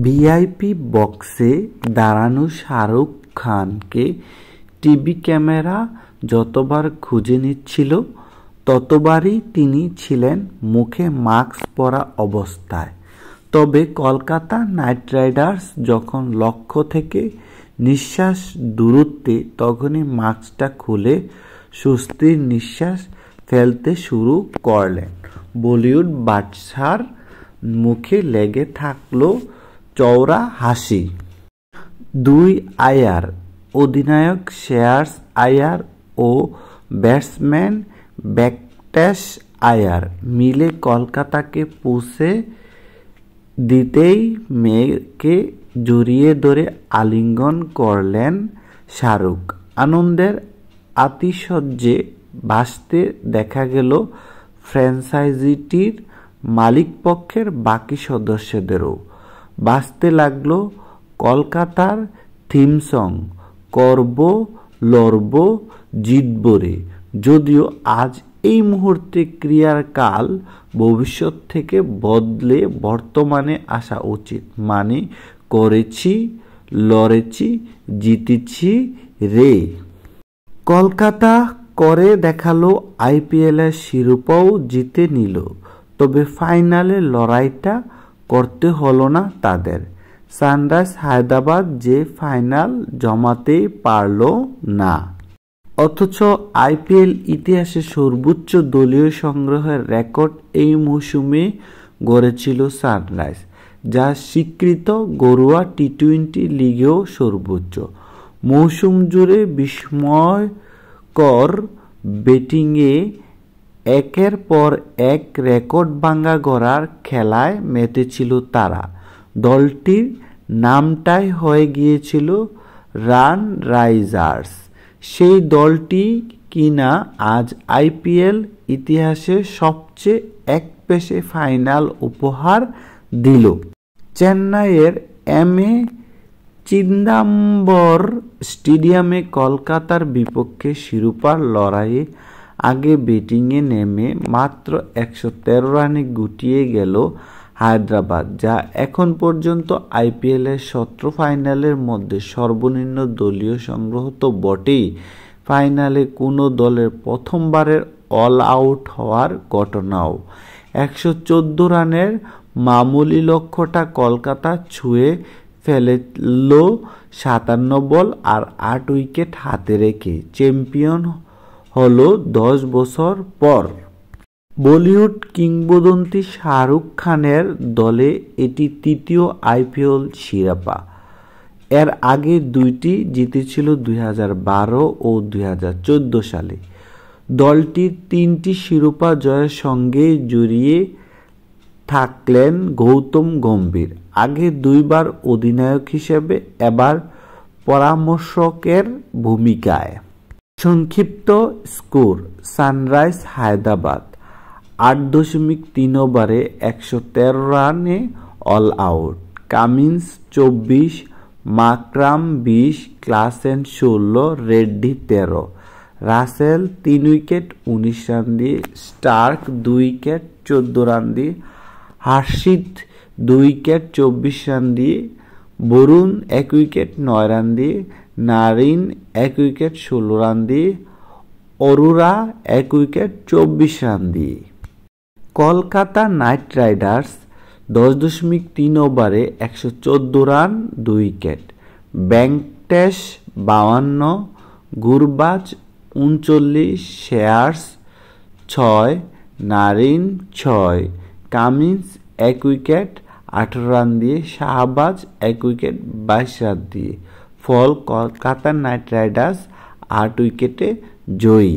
VIP বক্সে দাঁড়ানো শাহরুখ খানকে টিভি ক্যামেরা যতবার খুঁজে নিচ্ছিল ততবারই তিনি ছিলেন মুখে মাস্ক পরা অবস্থায়। তবে কলকাতা নাইট রাইডার্স যখন লক্ষ্য থেকে নিঃশ্বাস দূরত্বে তখনই মাস্কটা খুলে স্বস্তির নিঃশ্বাস ফেলতে শুরু করলেন। বলিউড বাদশার মুখে লেগে থাকলো চওড়া হাসি। দুই আয়ার অধিনায়ক শ্রেয়াস আয়ার ও ব্যাটসম্যান ভেঙ্কটেশ আয়ার মিলে কলকাতাকে পৌঁছে দিতেই মেয়েকে জড়িয়ে ধরে আলিঙ্গন করলেন শাহরুখ। আনন্দের আতিশয্যে ভাসতে দেখা গেল ফ্র্যাঞ্চাইজিটির মালিকপক্ষের বাকি সদস্যদেরও। বাজতে লাগলো কলকাতার থিম সং করব লড়ব জিতব রে। যদিও আজ এই মুহূর্তে ক্রিয়ার কাল ভবিষ্যৎ থেকে বদলে বর্তমানে আসা উচিত, মানে করেছি লড়েছি জিতেছি রে। কলকাতা করে দেখালো, আইপিএলের শিরোপাও জিতে নিল, তবে ফাইনালে লড়াইটা করতে হলো না তাদের। সানরাইজ হায়দ্রাবাদ যে ফাইনাল জমাতেই পারল না। অথচ আইপিএল ইতিহাসে সর্বোচ্চ দলীয় সংগ্রহের রেকর্ড এই মৌসুমে গড়েছিল সানরাইজ, যা স্বীকৃত ঘরোয়া টি-20 লিগেও সর্বোচ্চ। মৌসুম জুড়ে বিস্ময়কর ব্যাটিংয়ে একের পর এক রেকর্ড ভাঙা গড়ার খেলায় মেতেছিল তারা। দলটির নামটাই হয়ে গিয়েছিল রানরাইজার্স। সেই দলটি কিনা আজ আইপিএল ইতিহাসে সবচেয়ে একপেশে ফাইনাল উপহার দিল। চেন্নাইয়ের এম.এ. চিদাম্বর স্টেডিয়ামে কলকাতার বিপক্ষে শিরোপার লড়াইয়ে আগে ব্যাটিংয়ে নেমে মাত্র 113 রানে গুটিয়ে গেল হায়দ্রাবাদ, যা এখন পর্যন্ত আইপিএলের 17 ফাইনালের মধ্যে সর্বনিম্ন দলীয় সংগ্রহ তো বটেই, ফাইনালে কোনো দলের প্রথমবারের অল আউট হওয়ার ঘটনাও। 114 রানের মামুলি লক্ষ্যটা কলকাতা ছুঁয়ে ফেলল 57 বল আর 8 উইকেট হাতে রেখে চ্যাম্পিয়ন হলো 10 বছর পর। বলিউড কিংবদন্তি শাহরুখ খানের দলে এটি তৃতীয় আইপিএল শিরোপা। এর আগে দুইটি জিতেছিল 2012 ও 2014 সালে। দলটির 3টি শিরোপা জয়ের সঙ্গে জড়িয়ে থাকলেন গৌতম গম্ভীর, আগে 2 বার অধিনায়ক হিসেবে, এবার পরামর্শকের ভূমিকায়। সংক্ষিপ্ত স্কোর: সানরাইজ হায়দ্রাবাদ 8.3 ওভারে 113 রানে all out. Cummins 24, Markram 20, Klaasen 16, Reddy 13, Russell 3 wicket 19 run দিয়ে, স্টার্ক 2 উইকেট 14 রান দিয়ে, হার্ষিত 2 উইকেট 24 রান দিয়ে, বরুণ 1 উইকেট 9 রান দিয়ে, নারিন 1 উইকেট 16 রান দিয়ে, অরোরা 1 উইকেট 24 রান দিয়ে। কলকাতা নাইট রাইডার্স 10.3 ওভারে 114 run 2 wicket. Venkatesh 52, Gurbaz 39, Shreyas 6, Narine 6, Cummins 1 wicket 18 run দিয়ে, শাহবাজ 1 উইকেট 22 রান দিয়ে। ফল: কলকাতা নাইট রাইডার্স 8 উইকেটে জয়ী।